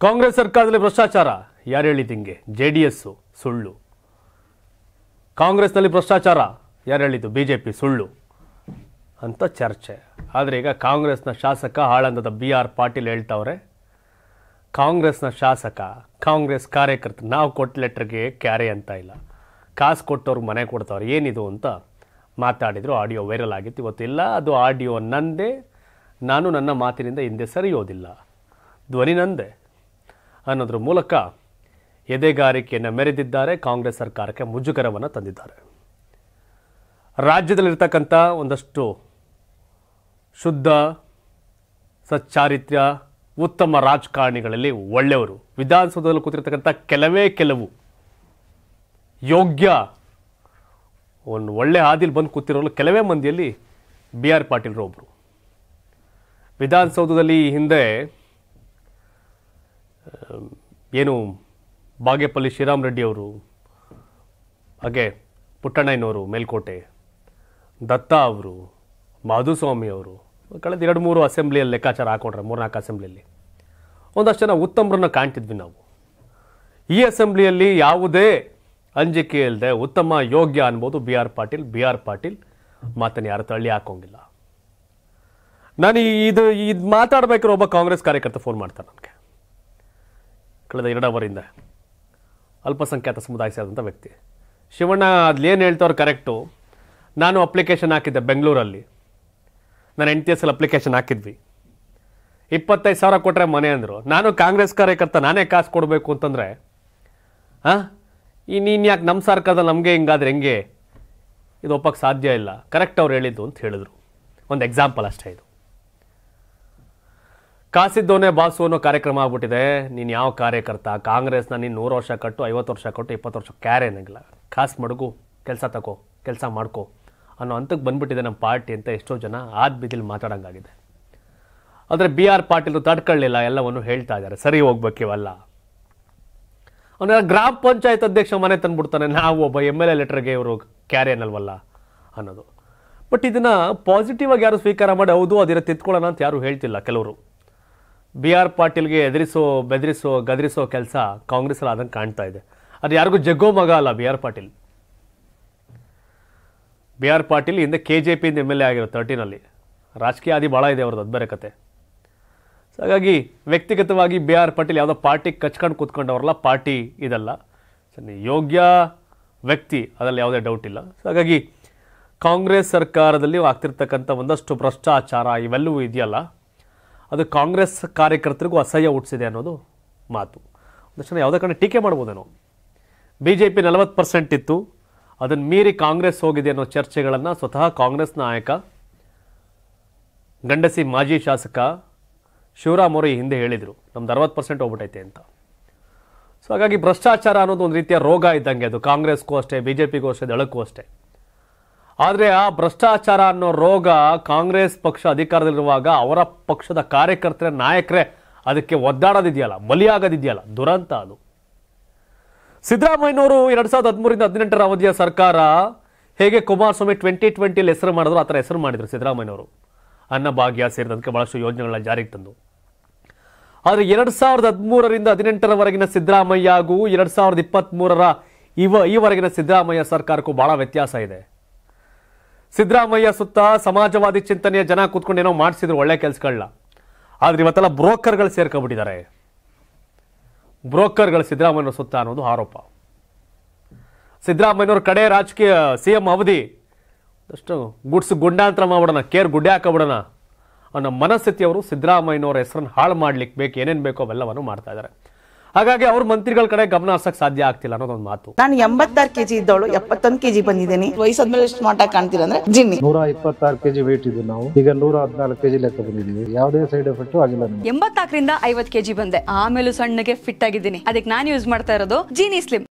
ಕಾಂಗ್ರೆಸ್ ಸರ್ಕಾರದಲ್ಲಿ ಭ್ರಷ್ಟಾಚಾರ ಯಾರು ಹೇಳಿದ್ದಿಂಗೆ? ಜೆಡಿಎಸ್ ಸುಳ್ಳು. ಕಾಂಗ್ರೆಸ್ನಲ್ಲಿ ಭ್ರಷ್ಟಾಚಾರ ಯಾರು ಹೇಳಿದ್ದು? ಬಿಜೆಪಿ ಸುಳ್ಳು ಅಂತ ಚರ್ಚೆ. ಆದರೆ ಈಗ ಕಾಂಗ್ರೆಸ್ನ ಶಾಸಕ ಆಳಂದದ BR ಪಾಟೀಲ್ ಹೇಳ್ತಾವ್ರೆ, ಕಾಂಗ್ರೆಸ್ನ ಶಾಸಕ, ಕಾಂಗ್ರೆಸ್ ಕಾರ್ಯಕರ್ತರು ನಾವು ಕೊಟ್ಟ ಲೆಟ್ರಿಗೆ ಕ್ಯಾರೆ ಅಂತ ಇಲ್ಲ, ಕಾಸು ಕೊಟ್ಟವ್ರು ಮನೆ ಕೊಡ್ತಾವ್ರೆ, ಏನಿದು ಅಂತ ಮಾತಾಡಿದ್ರು. ಆಡಿಯೋ ವೈರಲ್ ಆಗಿತ್ತು. ಇವತ್ತಿಲ್ಲ, ಅದು ಆಡಿಯೋ ನಂದೇ, ನಾನು ನನ್ನ ಮಾತಿನಿಂದ ಹಿಂದೆ ಸರಿಯೋದಿಲ್ಲ, ಧ್ವನಿ ನಂದೆ ಅನ್ನೋದ್ರ ಮೂಲಕ ಎದೆಗಾರಿಕೆಯನ್ನು ಮೆರೆದಿದ್ದಾರೆ. ಕಾಂಗ್ರೆಸ್ ಸರ್ಕಾರಕ್ಕೆ ಮುಜುಗರವನ್ನು ತಂದಿದ್ದಾರೆ. ರಾಜ್ಯದಲ್ಲಿರ್ತಕ್ಕಂಥ ಒಂದಷ್ಟು ಶುದ್ಧ ಸಚ್ಚಾರಿತ್ರ್ಯ ಉತ್ತಮ ರಾಜಕಾರಣಿಗಳಲ್ಲಿ ಒಳ್ಳೆಯವರು, ವಿಧಾನಸೌಧದಲ್ಲಿ ಕೂತಿರ್ತಕ್ಕಂಥ ಕೆಲವು ಯೋಗ್ಯ ಒಂದು ಒಳ್ಳೆ ಹಾದಿಲಿ ಬಂದು ಕೂತಿರೋರು ಕೆಲವೇ ಮಂದಿಯಲ್ಲಿ BR ಪಾಟೀಲ್ರು ಒಬ್ಬರು. ವಿಧಾನಸೌಧದಲ್ಲಿ ಹಿಂದೆ ಏನು ಬಾಗೇಪಲ್ಲಿ ಶ್ರೀರಾಮ್ ರೆಡ್ಡಿ ಅವರು, ಹಾಗೆ ಪುಟ್ಟಣ್ಣಯ್ಯನವರು ಮೇಲ್ಕೋಟೆ, ದತ್ತಾ ಅವರು, ಮಾಧುಸ್ವಾಮಿ ಅವರು ಕಳೆದ 2-3 ಅಸೆಂಬ್ಲಿಯಲ್ಲಿ ಲೆಕ್ಕಾಚಾರ ಹಾಕೊಂಡ್ರೆ 3-4 ಅಸೆಂಬ್ಲಿಯಲ್ಲಿ ಒಂದಷ್ಟು ಜನ ಉತ್ತಮರನ್ನ ಕಾಣ್ತಿದ್ವಿ ನಾವು. ಈ ಅಸೆಂಬ್ಲಿಯಲ್ಲಿ ಯಾವುದೇ ಅಂಜಿಕೆ ಇಲ್ಲದೆ ಉತ್ತಮ ಯೋಗ್ಯ ಅನ್ಬೋದು BR ಪಾಟೀಲ್ ಮಾತನ್ನು ಯಾರು ತಳ್ಳಿ ಹಾಕೋಂಗಿಲ್ಲ. ನಾನು ಇದು ಮಾತಾಡ್ಬೇಕಾದ್ರೆ ಒಬ್ಬ ಕಾಂಗ್ರೆಸ್ ಕಾರ್ಯಕರ್ತ ಫೋನ್ ಮಾಡ್ತಾರೆ ನನಗೆ. ಕಳೆದ 2 ಅವರಿಂದ ಅಲ್ಪಸಂಖ್ಯಾತ ಸಮುದಾಯ ಸೇರಿದಂಥ ವ್ಯಕ್ತಿ, ಶಿವಣ್ಣ ಅದ್ಲೇನು ಹೇಳ್ತವ್ರು ಕರೆಕ್ಟು, ನಾನು ಅಪ್ಲಿಕೇಶನ್ ಹಾಕಿದ್ದೆ ಬೆಂಗಳೂರಲ್ಲಿ, ನಾನು NTS ಅಪ್ಲಿಕೇಶನ್ ಹಾಕಿದ್ವಿ, 25,000 ಕೊಟ್ಟರೆ ಮನೆ ಅಂದರು. ನಾನು ಕಾಂಗ್ರೆಸ್ ಕಾರ್ಯಕರ್ತ, ನಾನೇ ಕಾಸು ಕೊಡಬೇಕು ಅಂತಂದರೆ ನೀನು ಯಾಕೆ ನಮ್ಮ ಸರ್ಕಾರದಲ್ಲಿ ನಮಗೆ ಹಿಂಗಾದ್ರೆ ಹೆಂಗೆ, ಇದು ಒಪ್ಪಕ್ಕೆ ಸಾಧ್ಯ ಇಲ್ಲ, ಕರೆಕ್ಟ್ ಅವ್ರು ಹೇಳಿದ್ದು ಅಂತ ಹೇಳಿದ್ರು. ಒಂದು ಎಕ್ಸಾಂಪಲ್ ಅಷ್ಟೇ ಇದು. ಕಾಸಿದ್ದವನೇ ಬಾಸು ಅನ್ನೋ ಕಾರ್ಯಕ್ರಮ ಆಗ್ಬಿಟ್ಟಿದೆ. ನೀನು ಯಾವ ಕಾರ್ಯಕರ್ತ, ಕಾಂಗ್ರೆಸ್ನ ನೀನು 100 ವರ್ಷ ಕಟ್ಟು, 50 ವರ್ಷ ಕಟ್ಟು, 20 ವರ್ಷ ಕ್ಯಾರೆ ಅನ್ನಂಗಿಲ್ಲ, ಕಾಸು ಮಡಗು, ಕೆಲಸ ತಗೋ, ಕೆಲಸ ಮಾಡ್ಕೋ ಅನ್ನೋ ಹಂತಕ್ಕೆ ಬಂದ್ಬಿಟ್ಟಿದೆ ನಮ್ಮ ಪಾರ್ಟಿ ಅಂತ ಎಷ್ಟೋ ಜನ ಬಿದಿಲಿ ಮಾತಾಡೋಂಗಾಗಿದೆ. ಆದರೆ BR ಪಾಟೀಲ್ ತಡ್ಕೊಳ್ಳಿಲ್ಲ, ಎಲ್ಲವನ್ನು ಹೇಳ್ತಾ ಇದ್ದಾರೆ, ಸರಿ ಹೋಗ್ಬೇಕು ಇವೆಲ್ಲ. ಅವನ ಗ್ರಾಮ ಪಂಚಾಯತ್ ಅಧ್ಯಕ್ಷ ಮನೆ ತಂದ್ಬಿಡ್ತಾನೆ, ನಾವು ಒಬ್ಬ MLA ಲೆಟರ್ಗೆ ಇವರು ಕ್ಯಾರೆ ಅನ್ನಲ್ವಲ್ಲ ಅನ್ನೋದು. ಬಟ್ ಇದನ್ನು ಪಾಸಿಟಿವ್ ಆಗಿ ಯಾರು ಸ್ವೀಕಾರ ಮಾಡಿ ಹೌದು ಅದರ ತಿದ್ಕೊಳ್ಳೋಣ ಅಂತ ಯಾರು ಹೇಳ್ತಿಲ್ಲ. ಕೆಲವರು BR ಪಾಟೀಲ್ಗೆ ಬೆದರಿಸೋ ಗದರಿಸೋ ಕೆಲಸ ಕಾಂಗ್ರೆಸ್ಸಲ್ಲಿ ಆದಂಗೆ ಕಾಣ್ತಾ ಇದೆ. ಅದು ಯಾರಿಗೂ ಜಗ್ಗೋ ಮಗ ಅಲ್ಲ BR ಪಾಟೀಲ್. BR ಪಾಟೀಲ್ ಹಿಂದೆ KJPಯಿಂದ MLA ಆಗಿರೋ 13ನಲ್ಲಿ. ರಾಜಕೀಯ ಆದಿ ಭಾಳ ಇದೆ ಅವ್ರದ್ದು, ಅದು ಬೇರೆ ಕತೆ. ಸೊ ಹಾಗಾಗಿ ವ್ಯಕ್ತಿಗತವಾಗಿ BR ಪಾಟೀಲ್ ಯಾವುದೋ ಪಾರ್ಟಿಗೆ ಕಚ್ಕೊಂಡು ಕೂತ್ಕೊಂಡವ್ರಲ್ಲ, ಪಾರ್ಟಿ ಇದಲ್ಲ, ಯೋಗ್ಯ ವ್ಯಕ್ತಿ, ಅದರಲ್ಲಿ ಯಾವುದೇ ಡೌಟ್ ಇಲ್ಲ. ಸೊ ಹಾಗಾಗಿ ಕಾಂಗ್ರೆಸ್ ಸರ್ಕಾರದಲ್ಲಿ ಆಗ್ತಿರ್ತಕ್ಕಂಥ ಒಂದಷ್ಟು ಭ್ರಷ್ಟಾಚಾರ ಇವೆಲ್ಲವೂ ಇದೆಯಲ್ಲ, ಅದು ಕಾಂಗ್ರೆಸ್ ಕಾರ್ಯಕರ್ತರಿಗೂ ಅಸಹ್ಯ ಹುಟ್ಟಿಸಿದೆ ಅನ್ನೋದು ಮಾತು. ಒಂದಷ್ಟು ಜನ ಯಾವುದೇ ಕಡೆ ಟೀಕೆ ಮಾಡ್ಬೋದೇನೋ. BJP 40% ಇತ್ತು, ಅದನ್ನು ಮೀರಿ ಕಾಂಗ್ರೆಸ್ ಹೋಗಿದೆ ಅನ್ನೋ ಚರ್ಚೆಗಳನ್ನು ಸ್ವತಃ ಕಾಂಗ್ರೆಸ್ ನಾಯಕ ಗಂಡಸಿ ಮಾಜಿ ಶಾಸಕ ಶಿವರಾಮ್ ಅವರು ಹಿಂದೆ ಹೇಳಿದರು, ನಮ್ದು 60% ಹೋಗ್ಬಿಟ್ಟೈತೆ ಅಂತ. ಸೊ ಹಾಗಾಗಿ ಭ್ರಷ್ಟಾಚಾರ ಅನ್ನೋದು ಒಂದು ರೀತಿಯ ರೋಗ ಇದ್ದಂಗೆ, ಅದು ಕಾಂಗ್ರೆಸ್ಗೂ ಅಷ್ಟೇ, BJPಗೂ ಅಷ್ಟೇ, ದಳಕ್ಕೂ ಅಷ್ಟೇ. ಆದರೆ ಆ ಭ್ರಷ್ಟಾಚಾರ ಅನ್ನೋ ರೋಗ ಕಾಂಗ್ರೆಸ್ ಪಕ್ಷ ಅಧಿಕಾರದಲ್ಲಿರುವಾಗ ಅವರ ಪಕ್ಷದ ಕಾರ್ಯಕರ್ತರ ನಾಯಕರೇ ಅದಕ್ಕೆ ಒದ್ದಾಡೋದಿದೆಯಲ್ಲ, ಬಲಿಯಾಗೋದಿದೆಯಲ್ಲ, ದುರಂತ ಅದು. ಸಿದ್ದರಾಮಯ್ಯನವರು 2013ರಿಂದ 2018 ಅವಧಿಯ ಸರ್ಕಾರ ಹೇಗೆ ಕುಮಾರಸ್ವಾಮಿ 2020 ಹೆಸರು ಮಾಡಿದ್ರು ಆ ಥರ ಹೆಸರು ಮಾಡಿದ್ರು ಸಿದ್ದರಾಮಯ್ಯನವರು. ಅನ್ನಭಾಗ್ಯ ಸೇರಿದಂತೆ ಬಹಳಷ್ಟು ಯೋಜನೆಗಳನ್ನ ಜಾರಿಗೆ ತಂದು. ಆದರೆ 2013ರಿಂದ 2018ರವರೆಗಿನ ಸಿದ್ದರಾಮಯ್ಯ ಹಾಗೂ 2023ರ ಈವರೆಗಿನ ಸಿದ್ದರಾಮಯ್ಯ ಸರ್ಕಾರಕ್ಕೂ ಬಹಳ ವ್ಯತ್ಯಾಸ ಇದೆ. ಸಿದ್ದರಾಮಯ್ಯ ಸುತ್ತ ಸಮಾಜವಾದಿ ಚಿಂತನೆಯ ಜನ ಕೂತ್ಕೊಂಡು ಏನೋ ಮಾಡಿಸಿದ್ರು ಒಳ್ಳೆ ಕೆಲಸಗಳನ್ನ. ಆದ್ರೆ ಇವತ್ತೆಲ್ಲ ಬ್ರೋಕರ್ಗಳು ಸೇರ್ಕೊಂಡ್ಬಿಟ್ಟಿದ್ದಾರೆ. ಬ್ರೋಕರ್ಗಳು ಸಿದ್ದರಾಮಯ್ಯನವ್ರ ಸುತ್ತ ಅನ್ನೋದು ಆರೋಪ. ಸಿದ್ದರಾಮಯ್ಯನವ್ರ ಕಡೆ ರಾಜಕೀಯ CM ಅವಧಿ ಅಷ್ಟು ಗುಂಡಾಂತರ ಮಾಡ್ಬಿಡೋಣ, ಗುಡ್ಡೆ ಹಾಕಬಿಡೋಣ ಅನ್ನೋ ಮನಸ್ಥಿತಿಯವರು ಸಿದ್ದರಾಮಯ್ಯನವರ ಹೆಸರನ್ನು ಹಾಳು ಮಾಡ್ಲಿಕ್ಕೆ ಬೇಕು, ಏನೇನು ಬೇಕೋ ಅವೆಲ್ಲವನ್ನು ಮಾಡ್ತಾ ಇದ್ದಾರೆ. ಹಾಗಾಗಿ ಅವ್ರ ಮಂತ್ರಿಗಳ ಕಡೆ ಗಮನ ಹರಿಸಕ್ಕೆ ಸಾಧ್ಯ ಆಗ್ತಿಲ್ಲ ಅನ್ನೋದೊಂದು ಮಾತು. ನಾನು 86 kg ಇದ್ದವಳು 71 kg ಬಂದಿದ್ದೀನಿ. ವಯಸ್ಸಾದ್ಮೇಲೆ ಸ್ಮಾರ್ಟ್ ಆಗಿ ಕಾಣ್ತೀರಾ ಅಂದ್ರೆ ಜಿನ್ನಿ. 126 kg ವೇಟ್ ಇದ್ದು ನಾವು ಈಗ 114 kg ಲೆಕ್ಕ ಬಂದಿದ್ದೀವಿ. ಯಾವುದೇ ಸೈಡ್ ಎಫೆಕ್ಟ್ ಆಗಿಲ್ಲ. 84ರಿಂದ 50 kg ಬಂದೆ, ಆಮೇಲೆ ಸಣ್ಣಗೆ ಫಿಟ್ ಆಗಿದ್ದೀನಿ. ಅದಕ್ಕೆ ನಾನು ಯೂಸ್ ಮಾಡ್ತಾ ಇರೋದು ಜೀನಿ ಸ್ಲಿಮ್.